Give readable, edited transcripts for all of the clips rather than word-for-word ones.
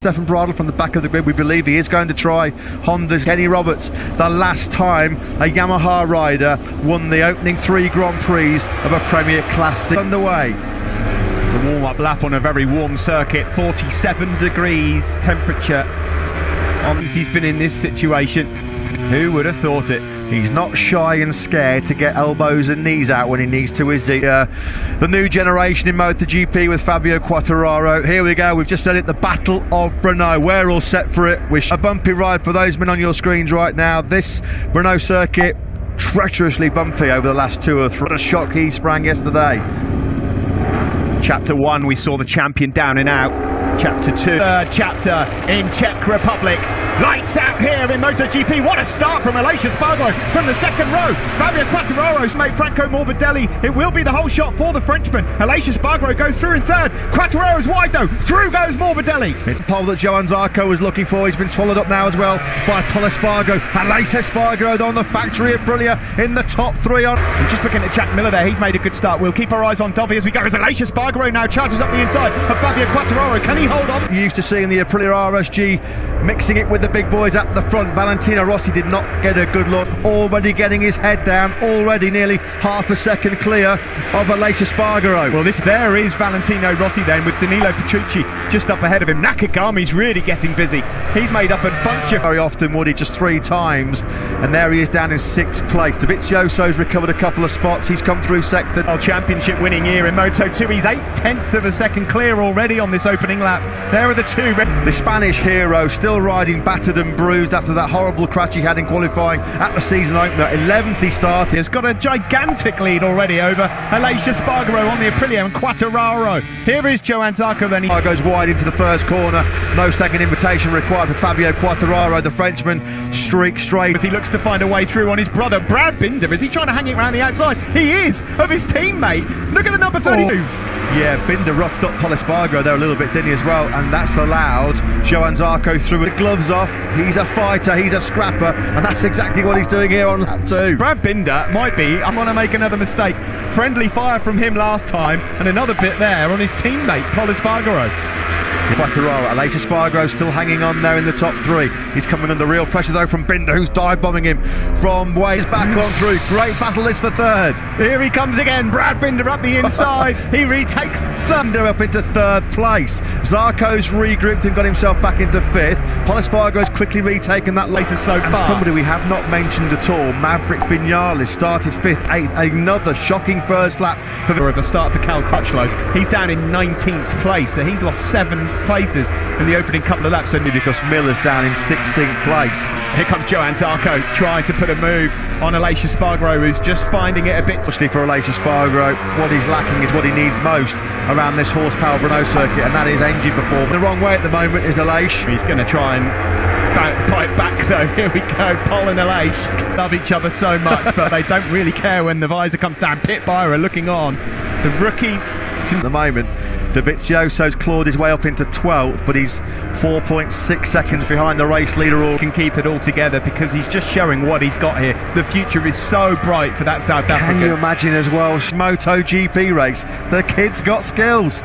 Stefan Bradl from the back of the grid. We believe he is going to try Honda's Kenny Roberts. The last time a Yamaha rider won the opening 3 Grand Prix of a Premier Classic. Underway. The warm-up lap on a very warm circuit, 47 degrees temperature. He's been in this situation. Who would have thought it? He's not shy and scared to get elbows and knees out when he needs to, is he? The new generation in MotoGP with Fabio Quartararo. Here we go, we've just said it, the Battle of Brno. We're all set for it. Wish a bumpy ride for those men on your screens right now. This Brno circuit, treacherously bumpy over the last 2 or 3. What a shock he sprang yesterday. Chapter 1, we saw the champion down and out. Chapter 2, third chapter in Czech Republic. Lights out here in MotoGP. What a start from Aleix Espargaro from the second row. Fabio Quartararo's made Franco Morbidelli. It will be the whole shot for the Frenchman. Aleix Espargaro goes through in third. Quartararo's wide though. Through goes Morbidelli. It's a pole that Johann Zarco was looking for. He's been swallowed up now as well by Pol Espargaro. Aleix Espargaro on the factory of Aprilia in the top 3 on. And just looking at Jack Miller there, he's made a good start. We'll keep our eyes on Dovi as we go. As Aleix Espargaro now charges up the inside of Fabio Quartararo. Can he hold on? You're used to seeing the Aprilia RSG mixing it with the big boys at the front. Valentino Rossi did not get a good look. Already getting his head down. Already nearly half a second clear of Aleix Espargaro. Well, there is Valentino Rossi then with Danilo Petrucci just up ahead of him. Nakagami's really getting busy. He's made up a bunch of... Very often would he, just 3 times. And there he is down in 6th place. Dovizioso's recovered a couple of spots. He's come through sector. World Championship winning year in Moto2. He's 8/10 of a second clear already on this opening lap. There are the 2. The Spanish hero still riding battered and bruised after that horrible crash he had in qualifying at the season opener. 11th he started. He's got a gigantic lead already over Aleix Espargaro on the Aprilia and Quartararo. Here is Johann Zarco then. He goes wide into the first corner. No second invitation required for Fabio Quartararo. The Frenchman streaks straight as he looks to find a way through on his brother Brad Binder. Is he trying to hang it around the outside? He is, of his teammate. Look at the number 32. Yeah, Binder roughed up Pol Espargaro there a little bit, didn't he, as well? And that's allowed Johann Zarco through with the gloves off. He's a fighter, he's a scrapper, and that's exactly what he's doing here on lap 2. Brad Binder might be, I'm going to make another mistake. Friendly fire from him last time, and another bit there on his teammate, Pol Espargaro. Quartararo, Aleix Espargaro still hanging on there in the top 3. He's coming under real pressure though from Binder, who's dive-bombing him from ways back on through. Great battle this for 3rd. Here he comes again, Brad Binder up the inside. He retakes Binder up into 3rd place. Zarco's regrouped and got himself back into 5th. Pol Espargaro's quickly retaken that later so far. And somebody we have not mentioned at all, Maverick Vinales, started 5th, 8th. Another shocking first lap for the start for Cal Crutchlow. He's down in 19th place, so he's lost 7 places in the opening couple of laps, only because Miller's down in 16th place. Here comes Johann Zarco trying to put a move on Aleix Espargaro, who's just finding it a bit. Especially for Aleix Espargaro, what he's lacking is what he needs most around this horsepower Brno circuit, and that is engine performance. The wrong way at the moment is Aleix. He's going to try and bite back though. Here we go, Pol and Aleix love each other so much, but they don't really care when the visor comes down. Pit Byra looking on. The rookie at the moment. Dovizioso's clawed his way up into 12th, but he's 4.6 seconds behind the race leader. All can keep it all together because he's just showing what he's got here. The future is so bright for that South African. Can you imagine as well, MotoGP race? The kid's got skills.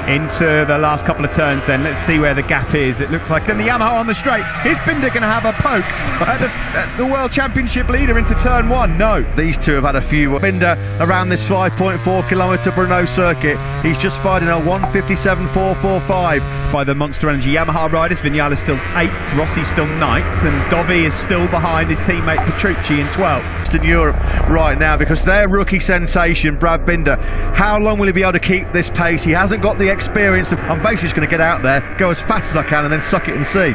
Into the last couple of turns then, let's see where the gap is. It looks like then the Yamaha on the straight. Is Binder going to have a poke at the World Championship leader into turn 1? No. These two have had a few. Binder around this 5.4 kilometre Brno circuit. He's just fighting a 1:57.445. By the Monster Energy Yamaha riders, Vinales still 8th, Rossi still 9th, and Dovi is still behind his teammate Petrucci in 12th. In Europe right now because their rookie sensation, Brad Binder, how long will he be able to keep this pace? He hasn't got the experience. I'm basically just going to get out there, go as fast as I can and then suck it and see.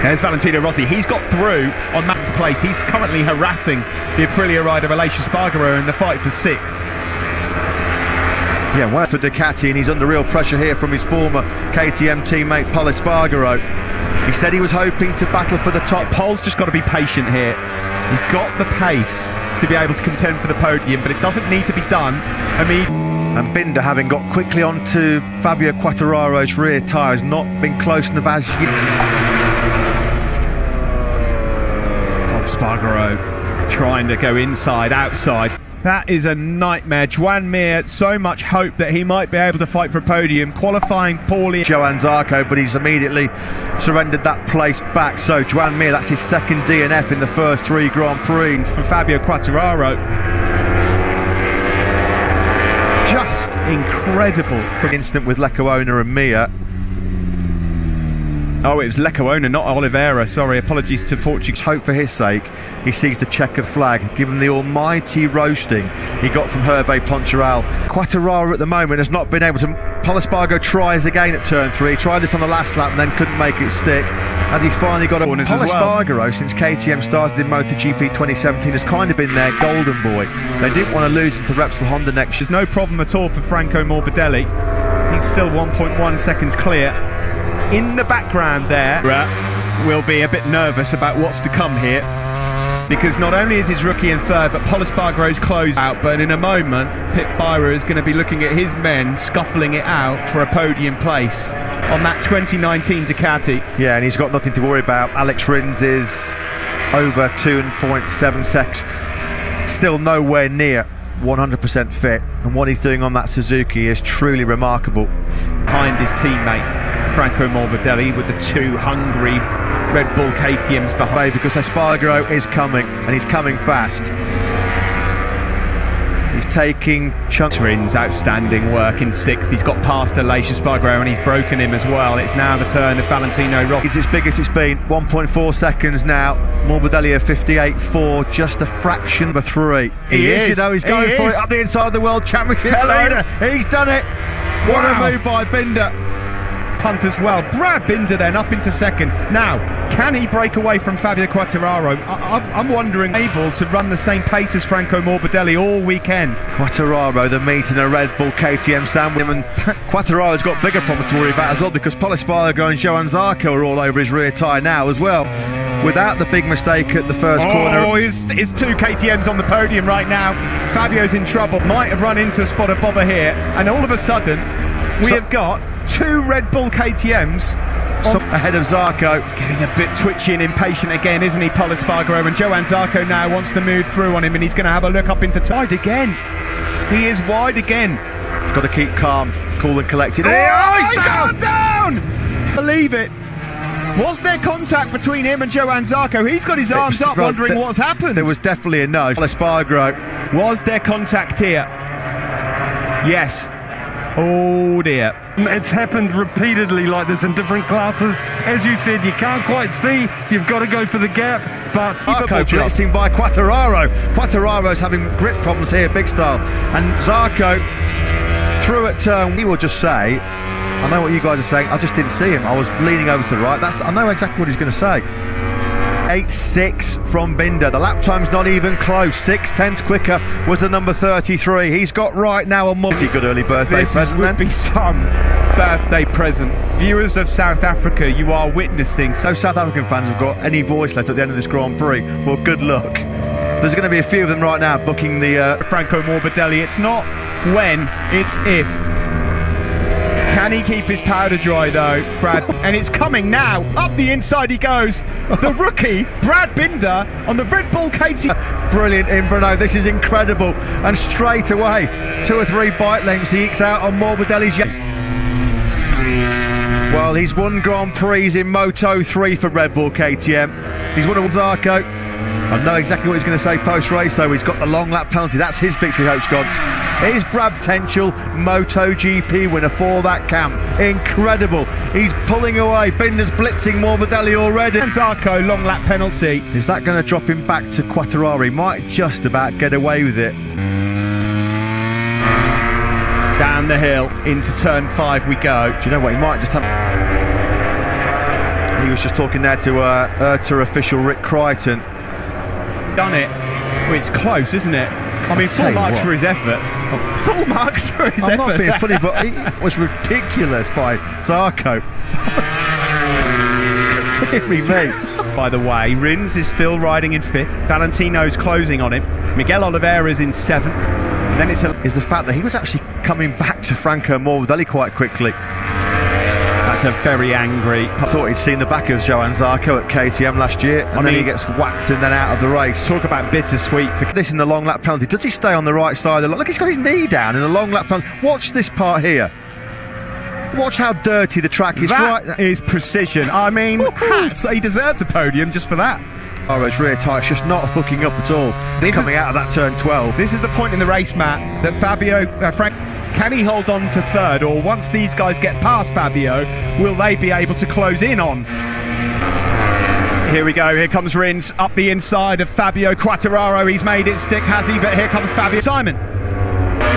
There's Valentino Rossi. He's got through on that place. He's currently harassing the Aprilia rider Aleix Espargaro in the fight for 6th. Yeah, well for Ducati, and he's under real pressure here from his former KTM teammate Pol Espargaro. He said he was hoping to battle for the top. Pol's just got to be patient here. He's got the pace to be able to contend for the podium, but it doesn't need to be done. I mean, And Binder, having got quickly onto Fabio Quartararo's rear tyre, has not been close enough as yet. Spargaro trying to go inside, outside. That is a nightmare. Joan Mir, so much hope that he might be able to fight for a podium, qualifying poorly. Johan Zarco, but he's immediately surrendered that place back. So Joan Mir, that's his second DNF in the first 3 Grand Prix. For Fabio Quartararo. Just incredible. For instance with Lecuona and Mir. Oh, it was Lecuona, not Oliveira. Sorry, apologies to Portuguese. Hope for his sake he sees the checkered flag, given the almighty roasting he got from Hervé Poncharal. Quartararo at the moment has not been able to. Pol Espargaro tries again at turn 3, tried this on the last lap and then couldn't make it stick. As he finally got a Pol Espargaro, since KTM started in MotoGP 2017, has kind of been their golden boy. They didn't want to lose him to Repsol Honda next year. There's no problem at all for Franco Morbidelli. He's still 1.1 seconds clear. In the background there, will be a bit nervous about what's to come here, because not only is his rookie in third, but Pol Espargaro's close out. But in a moment, Pit Byra is going to be looking at his men scuffling it out for a podium place on that 2019 Ducati. Yeah, and he's got nothing to worry about. Alex Rins is over 2.7 seconds, still nowhere near 100% fit, and what he's doing on that Suzuki is truly remarkable. Behind his teammate Franco Morbidelli with the 2 hungry Red Bull KTMs behind, because Espargaro is coming, and he's coming fast. He's taking chunks. Rins, outstanding work in 6th. He's got past Aleix Espargaro and he's broken him as well. It's now the turn of Valentino Rossi. It's as big as it's been, 1.4 seconds now. Morbidelli at 58.4, just a fraction of a 3. He is, you know, he's going for it up the inside of the World Championship leader. He's done it. What a move by Binder. Punt as well. Brad Binder then up into second. Now, can he break away from Fabio Quartararo? I'm wondering, able to run the same pace as Franco Morbidelli all weekend. Quartararo, the meat in a Red Bull KTM sandwich, and Quartararo's got bigger problems to worry about as well, because Pol Espargaro and Johan Zarco are all over his rear tyre now as well, without the big mistake at the first corner. Oh, his 2 KTMs on the podium right now. Fabio's in trouble. Might have run into a spot of bobber here, and all of a sudden we have got 2 Red Bull KTMs ahead of Zarco. He's getting a bit twitchy and impatient again, isn't he, Pol Espargaro? And Johan Zarco now wants to move through on him, and he's going to have a look up into wide again. He is wide again. He's got to keep calm, cool and collected. Oh, he's gone down! Believe it. Was there contact between him and Johan Zarco? He's got his arms up, wondering what's happened. There was definitely a nudge. Pol Espargaro. Was there contact here? Yes. Oh dear. It's happened repeatedly like this in different classes. As you said, you can't quite see. You've got to go for the gap. But Zarco blitzing by Quartararo. Quartararo's having grip problems here, big style. And Zarco through at turn. He will just say, I know what you guys are saying. I just didn't see him. I was leaning over to the right. I know exactly what he's going to say. 8.6 from Binder. The lap time's not even close. 6/10 quicker was the number 33. He's got right now a good early birthday present. This would be some birthday present. Viewers of South Africa, you are witnessing. So South African fans have got any voice left at the end of this Grand Prix, well, good luck. There's going to be a few of them right now booking the Franco Morbidelli. It's not when, it's if. Can he keep his powder dry though, Brad? And it's coming now. Up the inside he goes. The rookie, Brad Binder, on the Red Bull KTM. Brilliant in Brno. This is incredible. And straight away, 2 or 3 bike lengths he ekes out on Morbidelli's. Well, he's won Grand Prix in Moto 3 for Red Bull KTM. He's won a Zarco. I know exactly what he's going to say post-race, so he's got the long lap penalty. That's his victory hopes gone. Here's Brad Tenchel, MotoGP winner for that camp. Incredible. He's pulling away. Binder's blitzing Morbidelli already. And Zarco, long lap penalty. Is that going to drop him back to Quartararo? He might just about get away with it. Down the hill, into turn 5 we go. Do you know what? He might just have... He was just talking there to IRTA official Rick Crichton. Done it. Well, it's close, isn't it? I mean, full marks for his effort. Full marks for his effort. I'm not being funny, but it was ridiculous by Zarco. Deary me. By the way, Rins is still riding in 5th. Valentino's closing on him. Miguel Oliveira's in 7th. And then it's is the fact that he was actually coming back to Franco Morbidelli quite quickly. That's a very angry. I thought he'd seen the back of Johann Zarco at KTM last year, and then he gets whacked and then out of the race. Talk about bittersweet. This in the long lap penalty. Does he stay on the right side? Look, he's got his knee down in the long lap penalty. Watch this part here. Watch how dirty the track is. That is precision. I mean, hats. He deserves the podium just for that. Quartararo's rear tyre's just not hooking up at all. Coming out of that turn 12. This is the point in the race, Matt, that Frank, can he hold on to third, or once these guys get past Fabio, will they be able to close in on? Here we go, here comes Rins up the inside of Fabio Quartararo. He's made it stick, has he? But here comes Fabio. Simon.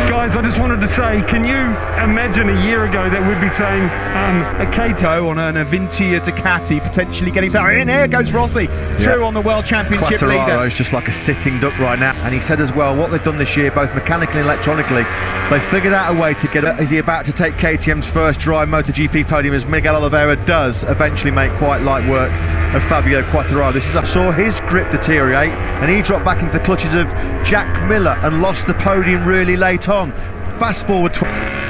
Guys, I just wanted to say, can you imagine a year ago that we'd be saying a KTM on an Avintia Ducati potentially getting started? In here goes Rossi through on the World Championship leader. Quartararo's just like a sitting duck right now. And he said as well, what they've done this year, both mechanically and electronically, they've figured out a way to get it. Is he about to take KTM's first dry MotoGP podium as Miguel Oliveira does eventually make quite light work of Fabio Quartararo? I saw his grip deteriorate, and he dropped back into the clutches of Jack Miller and lost the podium really late on. Fast forward,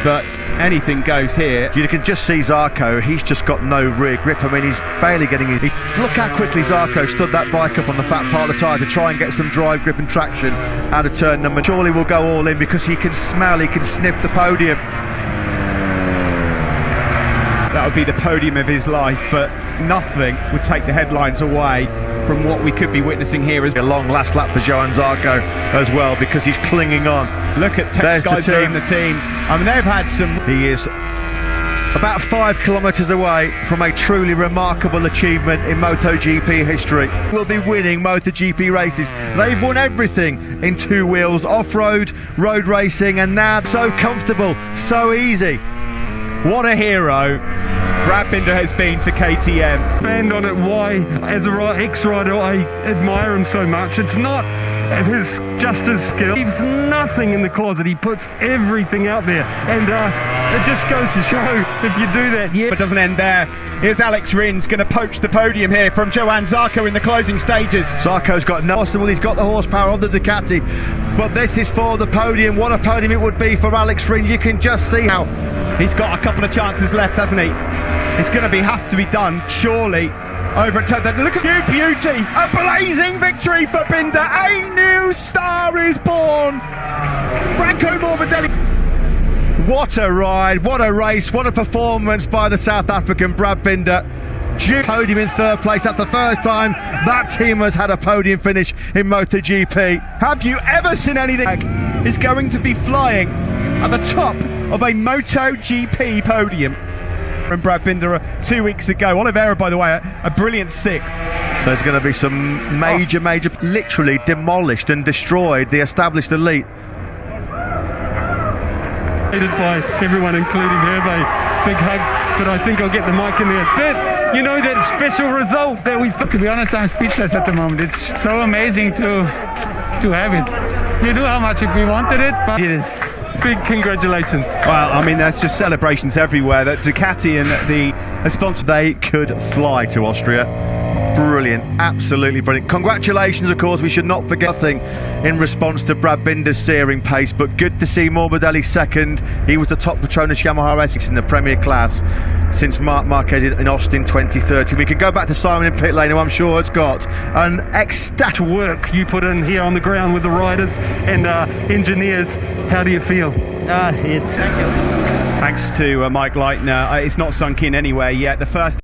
but anything goes here. You can just see Zarco, he's just got no rear grip. I mean, he's barely getting his... Look how quickly Zarco stood that bike up on the fat part of the tyre to try and get some drive, grip and traction out of turn number. Surely will go all in because he can smell, he can sniff the podium. That would be the podium of his life, but nothing would take the headlines away from what we could be witnessing here. As a long last lap for Johann Zarco as well, because he's clinging on. Look at Tex guys doing the team. I mean, they've had some... He is about 5 kilometres away from a truly remarkable achievement in MotoGP history. We'll be winning MotoGP races. They've won everything in two wheels, off-road, road racing, and now so comfortable, so easy. What a hero Brad Binder has been for KTM. Band on it, why, as a ex-rider, I admire him so much. It's not his just his skill. He leaves nothing in the closet. He puts everything out there, and it just goes to show if you do that. Yeah. But doesn't end there. Here's Alex Rins going to poach the podium here from Johann Zarco in the closing stages. Zarco's got no possible. He's got the horsepower on the Ducati, but this is for the podium. What a podium it would be for Alex Rins. You can just see how he's got a couple of chances left, hasn't he? It's going to have to be done, surely. Over at Turn. Look at you, beauty! A blazing victory for Binder. A new star is born. Franco Morbidelli. What a ride! What a race! What a performance by the South African Brad Binder. Podium in third place. That's the first time that team has had a podium finish in MotoGP. Have you ever seen anything? Is going to be flying at the top of a MotoGP podium. From Brad Binder 2 weeks ago. Oliveira, by the way, a brilliant 6th. There's going to be some major, literally demolished and destroyed the established elite. By everyone, including Hervé. Big hugs, but I think I'll get the mic in there. But you know that special result that we... To be honest, I'm speechless at the moment. It's so amazing to have it. You knew how much we wanted it, but it is. Big congratulations. Well, I mean, there's just celebrations everywhere. That Ducati and the sponsor, they could fly to Austria. Brilliant, absolutely brilliant. Congratulations, of course, we should not forget nothing in response to Brad Binder's searing pace, but good to see Morbidelli second. He was the top Petronas Yamaha Essex in the Premier class since Marc Marquez in Austin 2013. We can go back to Simon in pit lane, who I'm sure has got an ecstatic work you put in here on the ground with the riders and engineers. How do you feel? It's thanks to Mike Leitner. It's not sunk in anywhere yet. The first